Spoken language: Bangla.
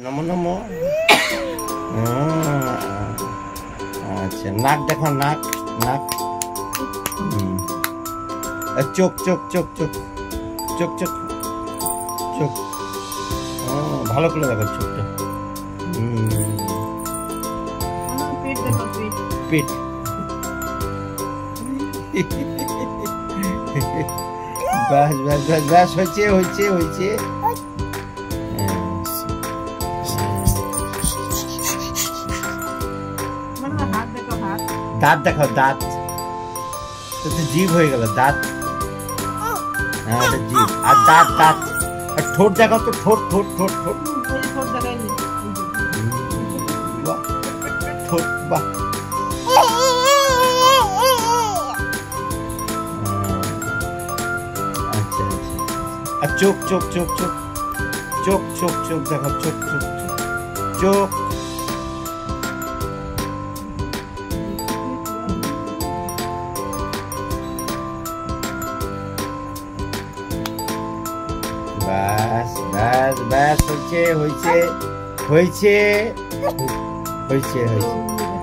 নমো নমো। আচ্ছা, নাক দেখো, নাক নাক। চোখ চোখ চোখ চোখ চোখ চোখ চোখ। ভালো করে দেখো চোখটা। পেট। বাস বাস বাস বাস, হয়েছে হয়েছে হয়েছে। দাঁত দেখাও, দাঁত। জিভ হয়ে গেল, দাঁত। হ্যাঁ, এটা জিভ। আর দাঁত দাঁত। আর ঠোঁট দেখাও তো, ঠোঁট ঠোঁট ঠোঁট ঠোঁট ঠোঁট। বাহ, আচ্ছা আচ্ছা। আর চোখ চোখ চোখ চোখ চোখ চোখ চোখ দেখাও, চোখ চোখ চোখ চোখ। বাস বাস বাস, হয়েছে হয়েছে হয়েছে হয়েছে হয়েছে।